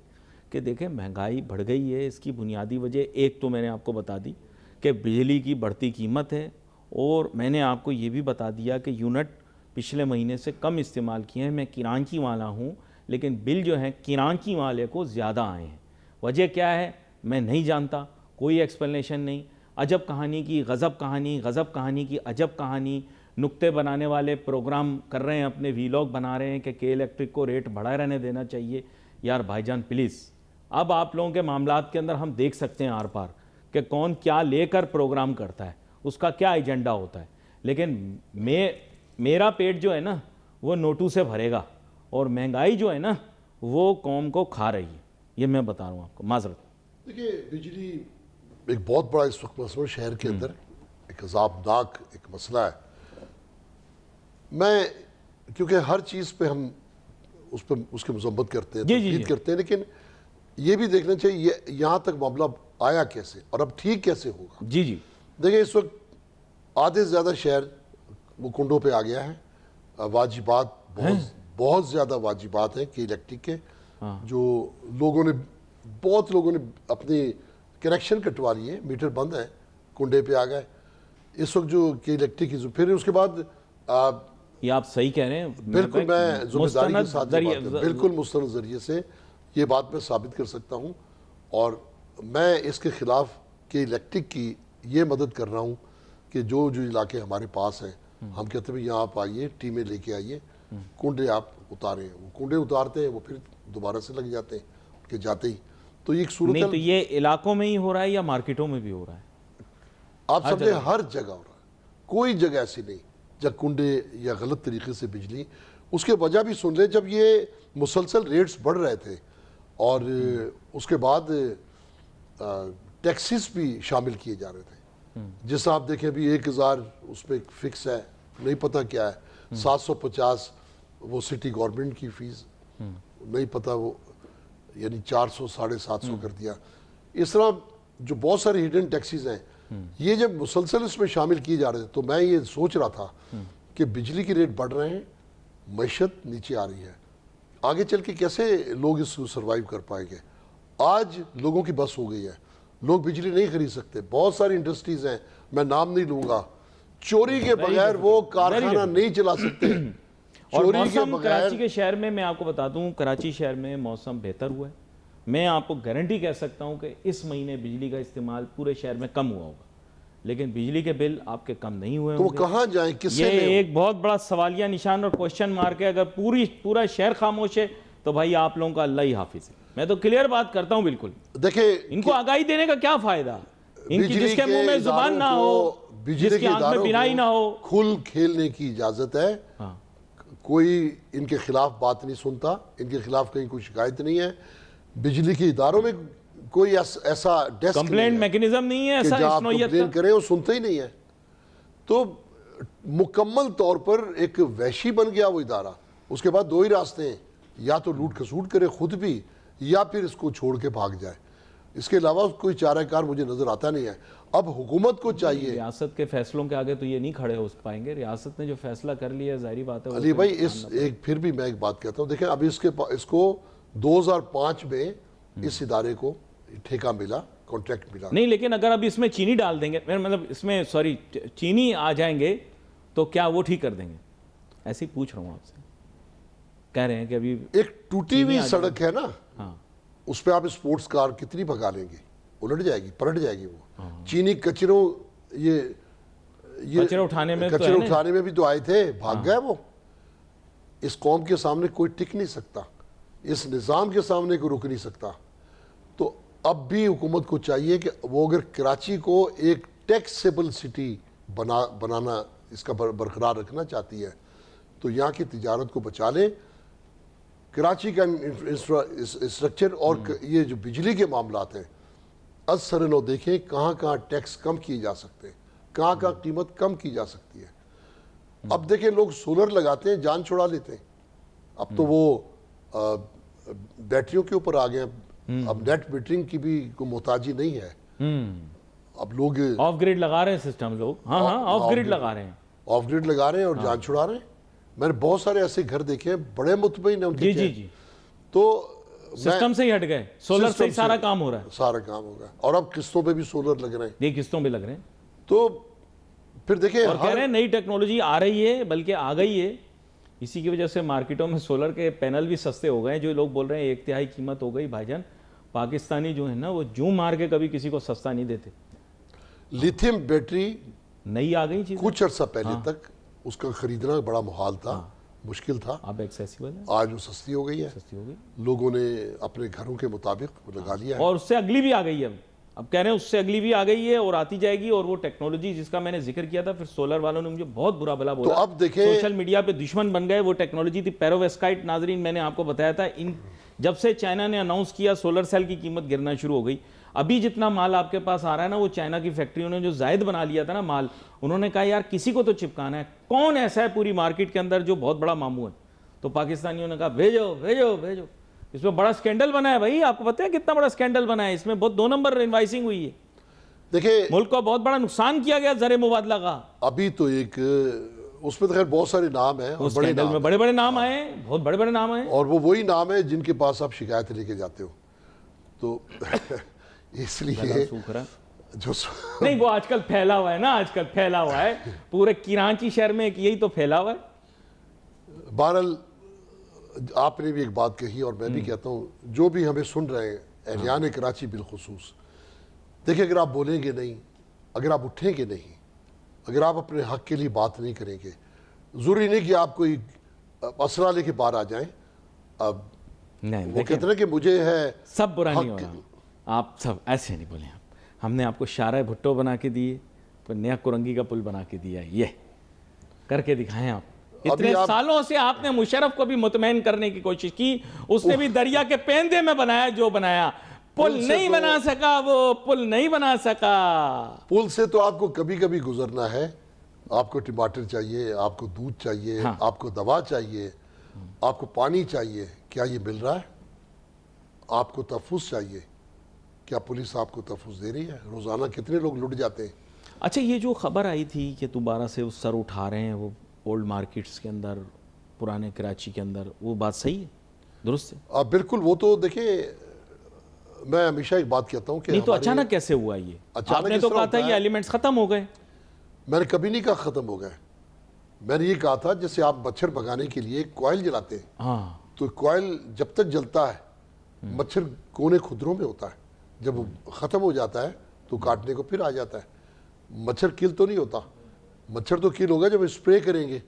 کہ دیکھیں مہنگائی بڑھ گئی ہے, اس کی بنیادی وجہ ایک تو میں نے آپ کو بتا دی کہ بجلی کی بڑھتی قیمت ہے, اور میں نے آپ کو یہ بھی بتا دیا کہ یونٹ پچھلے مہینے سے کم استعمال کیے ہیں. میں کراچی والا ہوں لیکن بل جو ہے کراچی والے کو زیادہ آئے ہیں. وجہ کیا ہے میں نہیں جانتا, کوئی ایکسپلینیشن نہیں. عجب کہانی کی غضب کہانی, غضب کہانی کی عجب کہانی. نکتے بنانے والے پروگرام کر رہے ہیں, اپنے ویلاگ بنا رہے ہیں کہ کے الیکٹرک کو ریٹ بڑھائے رہنے دینا چاہیے. یار بھائی جان پلیز, اب آپ لوگوں کے معاملات کے اندر ہم دیکھ سکتے ہیں آر پار کہ کون کیا لے کر پروگرام کرتا ہے, اس کا کیا ایجنڈا ہوتا ہے. لیکن میرا پیٹ جو ہے نا وہ نوٹو سے بھرے گا, اور مہنگائی جو ہے نا وہ قوم کو کھا رہی ہے. یہ میں بتا رہا ہوں آپ کو, معذرت. دیکھیے بجلی ایک بہت بڑا اس وقت مسئلہ شہر کے اندر, ایک عذابناک ایک مسئلہ ہے. میں کیونکہ ہر چیز پہ ہم اس کی مذمت کرتے ہیں, تنقید کرتے ہیں, لیکن یہ بھی دیکھنا چاہیے یہاں تک معاملہ آیا کیسے اور اب ٹھیک کیسے ہوگا. جی جی دیکھیں اس وقت آدھے سے زیادہ شہر وہ کنڈوں پہ آ گیا ہے. واجبات بہت زیادہ واجبات ہیں کہ الیکٹرک کے, جو بہت لوگوں نے اپنی کنیکشن کٹوا لیے, میٹر بند ہے, کنڈے پہ آ گئے اس وقت جو کہ الیکٹرک کی. پھر اس کے بعد یہ آپ صحیح کہہ رہے ہیں, بالکل میں ذمہ داری کے ساتھ بالکل مستند ذریعے سے یہ بات میں ثابت کر سکتا ہوں, اور میں اس کے خلاف کہ الیکٹرک کی یہ مدد کر رہا ہوں کہ جو علاقے ہمارے پاس ہیں ہم کہتے ہیں یہاں آپ آئیے, ٹیمیں لے کے آئیے, کنڈے آپ اتاریں. وہ کنڈے اتارتے ہیں, وہ پھر دوبارہ سے لگ جاتے ہیں ان کے جاتے ہی. تو یہ ایک صورت نہیں, تو یہ علاقوں میں ہی ہو رہا ہے یا مارکیٹوں میں بھی ہو رہا ہے؟ آپ سمجھیں ہر جگہ ہو رہا ہے, کوئی جگہ ایسی نہیں جہاں کنڈے یا غلط طریقے سے بجلی. اس کے وجہ بھی سن لیں. جب یہ مسلسل ریٹس بڑھ رہے تھے اور اس کے بعد ٹیکسز بھی شامل کیے جا رہے تھے, جس آپ دیکھیں ابھی 1000 اس پہ فکس ہے, نہیں پتہ کیا ہے, 750 وہ سٹی گورنمنٹ کی فیس, نہیں پتہ وہ یعنی 400 750 کر دیا. اس طرح جو بہت سارے ہڈن ٹیکسیز ہیں, یہ جب مسلسل اس میں شامل کیے جا رہے تھے تو میں یہ سوچ رہا تھا کہ بجلی کی ریٹ بڑھ رہے ہیں, معیشت نیچے آ رہی ہے, آگے چل کے کیسے لوگ اس کو سروائیو کر پائیں گے. آج لوگوں کی بس ہو گئی ہے, لوگ بجلی نہیں خرید سکتے. بہت ساری انڈسٹریز ہیں, میں نام نہیں لوں گا, چوری کے بغیر وہ کارخانہ نہیں چلا سکتے. اور موسم کراچی کے شہر میں آپ کو بتا دوں, کراچی شہر میں موسم بہتر ہوا ہے. میں آپ کو گارنٹی کہہ سکتا ہوں کہ اس مہینے بجلی کا استعمال پورے شہر میں کم ہوا ہوگا, لیکن بجلی کے بل آپ کے کم نہیں ہوئے تو ہوں گے. کہاں جائیں, کس سے یہ ایک بہت بڑا سوالیہ نشان اور کوشچن مارک ہے. اگر پورا شہر خاموش ہے تو بھائی آپ لوگوں کا اللہ ہی حافظ ہے. میں تو کلیئر بات کرتا ہوں بالکل. دیکھیں ان کو آگاہی دینے کا کیا فائدہ, ان کی جس کے منہ میں زبان نہ ہو, جس کی آنکھ میں بینائی نہ ہو. کھل کھیلنے کی اجازت ہے, کوئی ان کے خلاف بات نہیں سنتا, ان کے خلاف کہیں کوئی شکایت نہیں ہے. بجلی کے اداروں میں کوئی ایسا ڈیسک کمپلینٹ میکنزم نہیں ہے کہ ایسا جہاں اس آپ نوعیت کمپلین کا. کریں وہ سنتے ہی نہیں ہے. تو مکمل طور پر ایک وحشی بن گیا وہ ادارہ. اس کے بعد دو ہی راستے ہیں, یا تو لوٹ کھسوٹ کرے خود بھی, یا پھر اس کو چھوڑ کے بھاگ جائے. اس کے علاوہ کوئی چارہ کار مجھے نظر آتا نہیں ہے. اب حکومت کو چاہیے, ریاست کے فیصلوں کے آگے تو یہ نہیں کھڑے ہو پائیں گے. ریاست نے جو فیصلہ کر لیا ہے ظاہری بات ہے. علی بھائی پھر بھی میں ایک بات کہتا ہوں, دیکھیں ابھی اس کو 2005 میں اس ادارے کو ٹھیکہ ملا, کانٹریکٹ ملا. نہیں, لیکن اگر اب اس میں چینی ڈال دیں گے, مطلب اس میں چینی آ جائیں گے تو کیا وہ ٹھیک کر دیں گے؟ ایسے ہی پوچھ رہا ہوں آپ سے. کہہ رہے ہیں کہ ابھی ایک ٹوٹی ہوئی سڑک ہے نا, ہاں, اس پہ آپ اسپورٹس کار کتنی بھگا لیں گے, الٹ جائے گی, پلٹ جائے گی وہ. چینی کچروں یہ کچرے اٹھانے میں کچرے اٹھانے میں بھی تو آئے تھے, بھاگ گئے وہ. اس قوم کے سامنے کوئی ٹک نہیں سکتا, اس نظام کے سامنے کوئی رک نہیں سکتا. تو اب بھی حکومت کو چاہیے کہ وہ اگر کراچی کو ایک ٹیکسیبل سٹی بنانا, اس کا برقرار رکھنا چاہتی ہے, تو یہاں کی تجارت کو بچا لے. کراچی کا انفراسٹرکچر اور یہ جو بجلی کے معاملات ہیں, از سر نو دیکھیں کہاں کہاں ٹیکس کم کیے جا سکتے ہیں, کہاں کہاں قیمت کم کی جا سکتی ہے. اب دیکھیں لوگ سولر لگاتے ہیں, جان چھڑا لیتے ہیں. اب تو وہ بیٹریوں کے اوپر آ گئے ہیں, اب نیٹ میٹرنگ کی بھی کوئی محتاجی نہیں ہے. اب لوگ آف گریڈ لگا رہے ہیں سسٹم لوگ. ہاں ہاں, آف گریڈ لگا رہے ہیں, آف گریڈ لگا رہے ہیں اور جان چھڑا رہے ہیں. میں نے بہت سارے ایسے گھر دیکھے ہیں, بڑے مطمئن ہیں ان کے. جی تو سسٹم سے ہی ہٹ گئے, سولر سے ہی سارا کام ہو رہا ہے. سارا کام ہوگا, اور اب قسطوں پہ بھی سولر لگ رہے ہیں. یہ قسطوں پہ لگ رہے ہیں. تو پھر دیکھیں, اور کہہ رہے ہیں نئی ٹیکنالوجی آ رہی ہے, بلکہ آ گئی ہے. اسی کی وجہ سے مارکیٹوں میں سولر کے پینل بھی سستے ہو گئے ہیں. جو لوگ بول رہے ہیں 1/3 قیمت ہو گئی, بھائی جان پاکستانی جو ہے نا وہ جوں مار کے کبھی کسی کو سستا نہیں دیتے. لیتھیم بیٹری نئی آ گئی چیز, کچھ عرصہ پہلے تک اس کا خریدنا بڑا محال تھا, مشکل تھا. اب ایکسیسیبل ہے, آج وہ سستی ہو گئی ہے, سستی ہو گئی, لوگوں نے اپنے گھروں کے مطابق لگا لیا ہے. اور اس سے اگلی بھی آ گئی ہے. اب کہہ رہے ہیں اس سے اگلی بھی آ گئی ہے اور آتی جائے گی. اور وہ ٹیکنالوجی جس کا میں نے ذکر کیا تھا, پھر سولر والوں نے مجھے بہت برا بلا بولا. تو اب دیکھیں, سوشل میڈیا پہ دشمن بن گئے. وہ ٹیکنالوجی تھی پیروویسکائٹ. ناظرین میں نے آپ کو بتایا تھا, جب سے چائنا نے اناؤنس کیا سولر سیل کی قیمت گرنا شروع ہو گئی. ابھی جتنا مال آپ کے پاس آ رہا ہے نا, وہ چائنا کی فیکٹریوں نے جو زائد بنا لیا تھا نا مال, انہوں نے کہا یار کسی کو تو چپکانا ہے. کون ایسا ہے پوری مارکیٹ کے اندر جو بہت بڑا ماموں ہے؟ تو پاکستانیوں نے کہا بھیجو بھیجو بھیجو. اس میں بڑا سکینڈل بنا ہے بھائی, آپ کو پتہ ہے کتنا بڑا سکینڈل بنا ہے؟ اس میں بہت 2 نمبر انوائسنگ ہوئی ہے. دیکھیں ملک کو بہت بڑا نقصان کیا گیا زر مبادلہ کا. ابھی تو ایک اس میں تو خیر بہت سارے نام ہیں, اور بڑے نام, بڑے بڑے نام آئے ہیں, بہت بڑے بڑے نام آئے ہیں, اور وہ وہی نام ہے جن کے پاس آپ شکایت لے کے جاتے ہو. تو اس لیے جو نہیں, وہ آج کل پھیلا ہوا ہے نا, آج کل پھیلا ہوا ہے پورے کراچی شہر میں, یہی تو پھیلا ہوا ہے. بہرحال آپ نے بھی ایک بات کہی اور میں بھی کہتا ہوں, جو بھی ہمیں سن رہے ہیں اہلیان کراچی بالخصوص, دیکھیں اگر آپ بولیں گے نہیں, اگر آپ اٹھیں گے نہیں, اگر آپ اپنے حق کے لیے بات نہیں کریں گے, ضروری نہیں کہ آپ کوئی اسرا لے کے باہر آ جائیں. اب وہ کہتے ہیں کہ مجھے ہے سب برا نہیں ہو رہا, آپ سب ایسے نہیں بولیں. ہم نے آپ کو شارع بھٹو بنا کے دیے, پھر نیا کرنگی کا پل بنا کے دیا, یہ کر کے دکھائیں آپ. اتنے سالوں سے آپ نے مشرف کو بھی مطمئن کرنے کی کوشش کی, اس نے بھی دریا کے پیندے میں بنایا جو بنایا, پل نہیں بنا سکا, وہ پل نہیں بنا سکا. پل سے تو آپ کو کبھی کبھی گزرنا ہے. آپ کو ٹماٹر چاہیے, آپ کو دودھ چاہیے, آپ کو دوا چاہیے, آپ کو پانی چاہیے, کیا یہ مل رہا ہے؟ آپ کو تحفظ چاہیے, کیا پولیس آپ کو تحفظ دے رہی ہے؟ روزانہ کتنے لوگ لٹ جاتے ہیں. اچھا, یہ جو خبر آئی تھی کہ دوبارہ سے وہ سر اٹھا رہے ہیں وہ اولڈ مارکیٹس کے اندر, پرانے کراچی کے اندر, وہ بات صحیح ہے, درست ہے؟ بالکل. وہ تو دیکھیں, میں ہمیشہ ایک بات کہتا ہوں کہ نہیں تو اچانک کیسے ہوا یہ؟ آپ نے تو کہا تھا یہ ایلیمنٹس ختم ہو گئے. میں نے کبھی نہیں کہا ختم ہو گئے. میں نے یہ کہا تھا جیسے آپ مچھر بھگانے کے لیے کوئل جلاتے ہیں, تو کوئل جب تک جلتا ہے مچھر کونے خدروں میں ہوتا ہے, جب وہ ختم ہو جاتا ہے تو کاٹنے کو پھر آ جاتا ہے. مچھر کل تو نہیں ہوتا, مچھر تو کل ہوگا جب اسپرے کریں گے.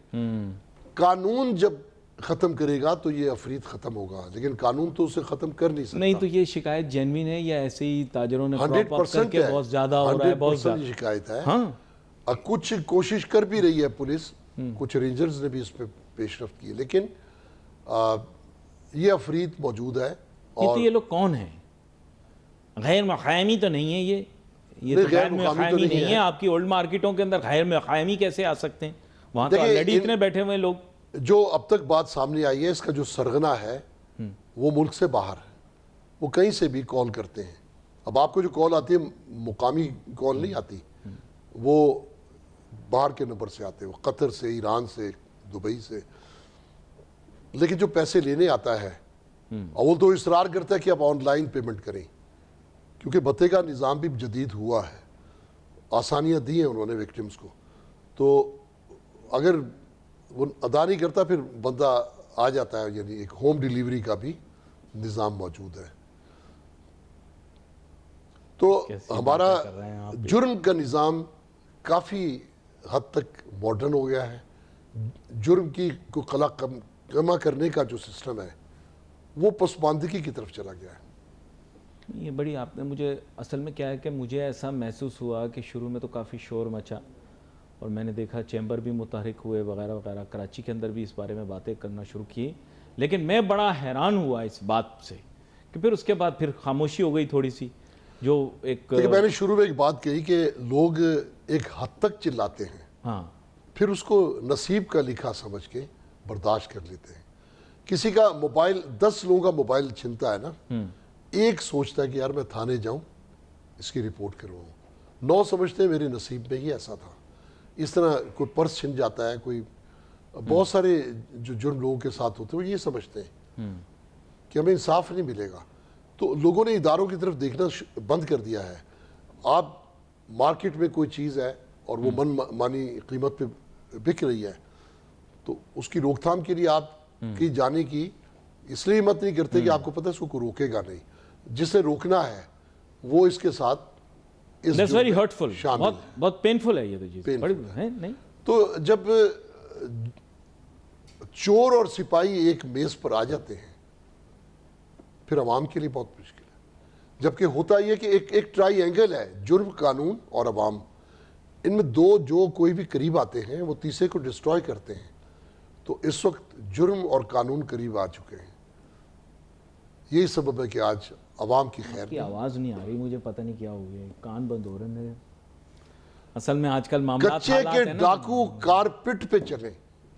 قانون جب ختم کرے گا تو یہ افرید ختم ہوگا, لیکن قانون تو اسے ختم کر نہیں سکتا. نہیں تو یہ شکایت جینوین ہے یا ایسے ہی تاجروں نے پراپ اپ کر کے بہت زیادہ ہو رہا ہے؟ بہت زیادہ شکایت ہے. کچھ کوشش کر بھی رہی ہے پولیس, کچھ رینجرز نے بھی اس پہ پیش رفت کی ہے, لیکن یہ افرید موجود ہے. اور یہ لوگ کون ہیں؟ غیر مقامی تو نہیں ہے یہ تو غیر مقامی نہیں ہے. آپ کی اولڈ مارکیٹوں کے اندر غیر مقامی کیسے آ سکتے ہیں؟ وہاں تو آلریڈی اتنے بیٹھے ہوئے لوگ. جو اب تک بات سامنے آئی ہے, اس کا جو سرغنہ ہے وہ ملک سے باہر ہے, وہ کہیں سے بھی کال کرتے ہیں. اب آپ کو جو کال آتی ہے مقامی کال نہیں آتی, وہ باہر کے نمبر سے آتے ہیں, وہ قطر سے, ایران سے, دبئی سے. لیکن جو پیسے لینے آتا ہے اول تو اصرار کرتا ہے کہ آپ آن لائن پیمنٹ کریں, کیونکہ بھتے کا نظام بھی جدید ہوا ہے, آسانیاں دی ہیں انہوں نے وکٹمز کو. تو اگر وہ ادا نہیں کرتا پھر بندہ آ جاتا ہے, یعنی ایک ہوم ڈیلیوری کا بھی نظام موجود ہے. تو ہمارا جرم کا نظام کافی حد تک ماڈرن ہو گیا ہے. جرم کی کو قلع کما کرنے کا جو سسٹم ہے وہ پسماندگی کی طرف چلا گیا ہے. یہ بڑی آپ نے مجھے, اصل میں کیا ہے کہ مجھے ایسا محسوس ہوا کہ شروع میں تو کافی شور مچا, اور میں نے دیکھا چیمبر بھی متحرک ہوئے وغیرہ وغیرہ, کراچی کے اندر بھی اس بارے میں باتیں کرنا شروع کی. لیکن میں بڑا حیران ہوا اس بات سے کہ پھر اس کے بعد پھر خاموشی ہو گئی تھوڑی سی. جو ایک میں نے شروع میں ایک بات کہی کہ لوگ ایک حد تک چلاتے ہیں, پھر اس کو نصیب کا لکھا سمجھ کے برداشت کر لیتے ہیں. کسی کا موبائل 10 لوگوں کا موبائل چھنتا ہے نا, ایک سوچتا ہے کہ یار میں تھانے جاؤں اس کی رپورٹ کرواؤں, 9 سمجھتے ہیں میرے نصیب میں ہی ایسا تھا. اس طرح کوئی پرس چھن جاتا ہے, کوئی بہت سارے جو جرم لوگوں کے ساتھ ہوتے ہیں وہ یہ سمجھتے ہیں کہ ہمیں انصاف نہیں ملے گا. تو لوگوں نے اداروں کی طرف دیکھنا بند کر دیا ہے. آپ مارکیٹ میں کوئی چیز ہے اور وہ من مانی قیمت پہ بک رہی ہے, تو اس کی روک تھام کے لیے آپ کی جانے کی اس لیے ہمت نہیں کرتے کہ آپ کو پتہ ہے اس کو کوئی روکے گا نہیں. جسے روکنا ہے وہ اس کے ساتھ That's very hurtful. بہت پینفل ہے یہ تو چیز. نہیں تو جب چور اور سپاہی ایک میز پر آ جاتے ہیں پھر عوام کے لیے بہت مشکل ہے. جبکہ ہوتا یہ کہ ایک ٹرائی اینگل ہے, جرم, قانون اور عوام, ان میں دو جو کوئی بھی قریب آتے ہیں وہ تیسرے کو ڈسٹروائے کرتے ہیں. تو اس وقت جرم اور قانون قریب آ چکے ہیں. یہی سبب ہے کہ آج عوام کی خیر کی آواز نہیں آ رہی, مجھے پتہ نہیں کیا ہو گیا, کان بند ہو رہے ہیں میرے. اصل میں آج کل معاملات کچے کے ڈاکو کارپٹ پہ چلیں,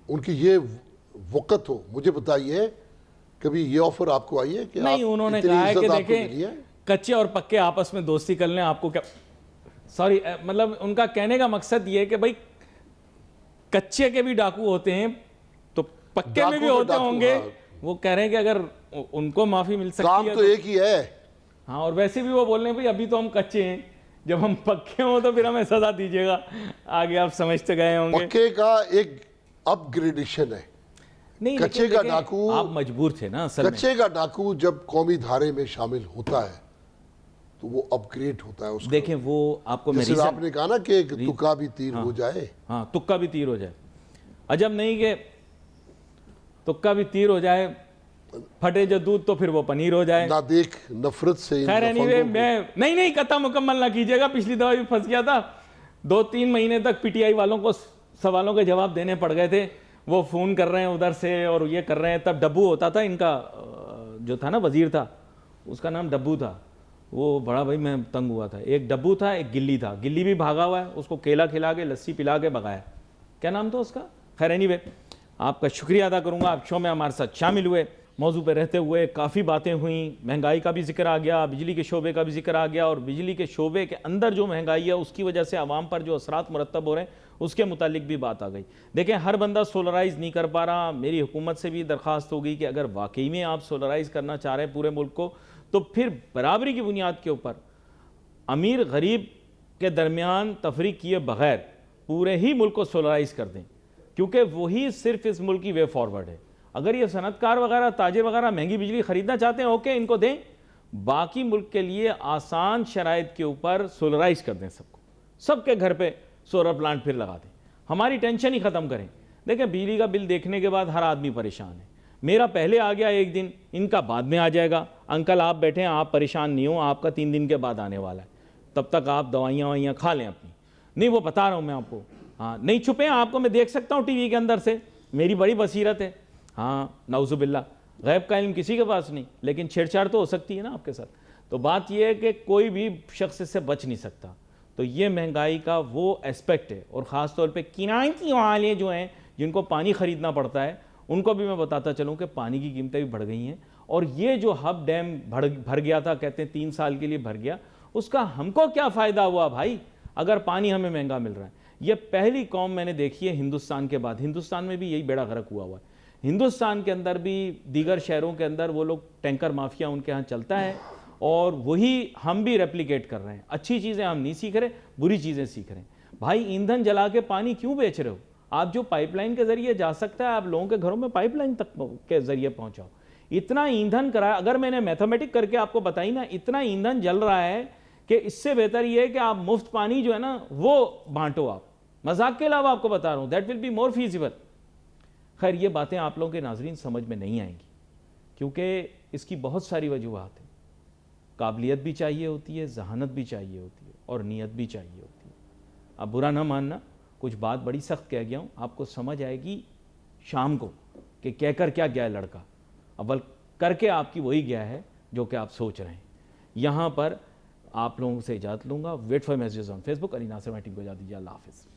ان کی یہ وقت ہو. مجھے بتائیے کبھی یہ آفر آپ کو آئی ہے کہ نہیں؟ انہوں نے کہا ہے کہ دیکھیں کچے اور پکے آپس میں دوستی کر لیں, آپ کو کیا سوری مطلب ان کا کہنے کا مقصد یہ ہے کہ بھائی کچے کے بھی ڈاکو ہوتے ہیں تو پکے میں بھی ہوتے ہوں گے. وہ کہہ رہے ہیں کہ اگر ان کو معافی مل سکتی ہے کام تو ایک ہی ہے. ہاں, اور ویسے بھی وہ بول رہے ہیں بھائی ابھی تو ہم کچے ہیں, جب ہم پکے ہوں تو پھر ہمیں سزا دیجیے گا. آگے آپ سمجھتے گئے ہوں گے. پکے کا ایک اپ گریڈیشن ہے. نہیں, کچے کا ڈاکو, آپ مجبور تھے نا اصل میں. کچے کا ڈاکو جب قومی دھارے میں شامل ہوتا ہے تو وہ اپ گریڈ ہوتا ہے اس کا. دیکھیں وہ آپ کو جیسے آپ نے کہا نا کہ تکا بھی تیر ہو جائے. ہاں, تکا بھی تیر ہو جائے. عجب نہیں کہ تکا بھی تیر ہو جائے, پھٹے جو دودھ تو پھر وہ پنیر ہو جائے. نہ دیکھ نفرت سے. خیر میں نہیں قطع مکمل نہ کیجیے گا. پچھلی دفعہ بھی پھنس گیا تھا, 2-3 مہینے تک پی ٹی آئی والوں کو سوالوں کے جواب دینے پڑ گئے تھے. وہ فون کر رہے ہیں ادھر سے اور یہ کر رہے ہیں. تب ڈبو ہوتا تھا ان کا جو تھا نا وزیر تھا, اس کا نام ڈبو تھا. وہ بڑا بھائی میں تنگ ہوا تھا. ایک ڈبو تھا, ایک گلی تھا. گلی بھی بھاگا ہوا ہے, اس کو کیلا کھلا کے لسی پلا کے بگایا. کیا نام تھا اس کا؟ خیر اینی وے, آپ کا شکریہ ادا کروں گا, آپ شو میں ہمارے ساتھ شامل ہوئے. موضوع پہ رہتے ہوئے کافی باتیں ہوئیں, مہنگائی کا بھی ذکر آ گیا, بجلی کے شعبے کا بھی ذکر آ گیا, اور بجلی کے شعبے کے اندر جو مہنگائی ہے اس کی وجہ سے عوام پر جو اثرات مرتب ہو رہے ہیں اس کے متعلق بھی بات آ گئی. دیکھیں ہر بندہ سولرائز نہیں کر پا رہا. میری حکومت سے بھی درخواست ہوگی کہ اگر واقعی میں آپ سولرائز کرنا چاہ رہے ہیں پورے ملک کو, تو پھر برابری کی بنیاد کے اوپر امیر غریب کے درمیان تفریق کیے بغیر پورے ہی ملک کو سولرائز کر دیں, کیونکہ وہی صرف اس ملک کی وے فارورڈ ہے. اگر یہ صنعت کار وغیرہ تاجر وغیرہ مہنگی بجلی خریدنا چاہتے ہیں, اوکے ان کو دیں, باقی ملک کے لیے آسان شرائط کے اوپر سولرائز کر دیں سب کو, سب کے گھر پہ سولر پلانٹ پھر لگا دیں, ہماری ٹینشن ہی ختم کریں. دیکھیں بجلی کا بل دیکھنے کے بعد ہر آدمی پریشان ہے. میرا پہلے آ گیا ایک دن, ان کا بعد میں آ جائے گا. انکل آپ بیٹھے ہیں, آپ پریشان نہیں ہوں, آپ کا 3 دن کے بعد آنے والا ہے, تب تک آپ دوائیاں کھا لیں اپنی. نہیں وہ بتا رہا ہوں میں آپ کو, ہاں نہیں چھپے ہیں, آپ کو میں دیکھ سکتا ہوں ٹی وی کے اندر سے, میری بڑی بصیرت ہے. ہاں نعوذ باللہ, غیب کا علم کسی کے پاس نہیں, لیکن چھیڑ چھاڑ تو ہو سکتی ہے نا آپ کے ساتھ. تو بات یہ ہے کہ کوئی بھی شخص اس سے بچ نہیں سکتا. تو یہ مہنگائی کا وہ اسپیکٹ ہے, اور خاص طور پہ کنائتی والے جو ہیں جن کو پانی خریدنا پڑتا ہے, ان کو بھی میں بتاتا چلوں کہ پانی کی قیمتیں بھی بڑھ گئی ہیں. اور یہ جو ہب ڈیم بھر گیا تھا, کہتے ہیں 3 سال کے لیے بھر گیا, اس کا ہم کو کیا فائدہ ہوا بھائی اگر پانی ہمیں مہنگا مل رہا ہے. یہ پہلی قوم میں نے دیکھی ہے ہندوستان کے بعد, ہندوستان میں بھی یہی بیڑا غرق ہوا ہے. ہندوستان کے اندر بھی دیگر شہروں کے اندر وہ لوگ ٹینکر مافیا ان کے ہاں چلتا ہے, اور وہی ہم بھی ریپلیکیٹ کر رہے ہیں. اچھی چیزیں ہم نہیں سیکھ رہے, بری چیزیں سیکھ رہے ہیں. بھائی ایندھن جلا کے پانی کیوں بیچ رہے ہو؟ آپ جو پائپ لائن کے ذریعے جا سکتا ہے, آپ لوگوں کے گھروں میں پائپ لائن تک کے ذریعے پہنچاؤ. اتنا ایندھن کرا, اگر میں نے میتھمیٹک کر کے آپ کو بتائی نا, اتنا ایندھن جل رہا ہے کہ اس سے بہتر یہ ہے کہ آپ مفت پانی جو ہے نا وہ بانٹو. آپ مذاق کے علاوہ آپ کو بتا رہا ہوں, that will be more feasible. خیر یہ باتیں آپ لوگوں کے ناظرین سمجھ میں نہیں آئیں گی, کیونکہ اس کی بہت ساری وجوہات ہیں. قابلیت بھی چاہیے ہوتی ہے, ذہانت بھی چاہیے ہوتی ہے, اور نیت بھی چاہیے ہوتی ہے. اب برا نہ ماننا, کچھ بات بڑی سخت کہہ گیا ہوں, آپ کو سمجھ آئے گی شام کو کہ کہہ کر کیا گیا لڑکا, اول کر کے آپ کی وہی گیا ہے جو کہ آپ سوچ رہے ہیں. یہاں پر آپ لوگوں سے اجازت لوں گا. Wait for messages on Facebook. Ali Nasir meeting کو اجازت دیجیے. اللہ حافظ.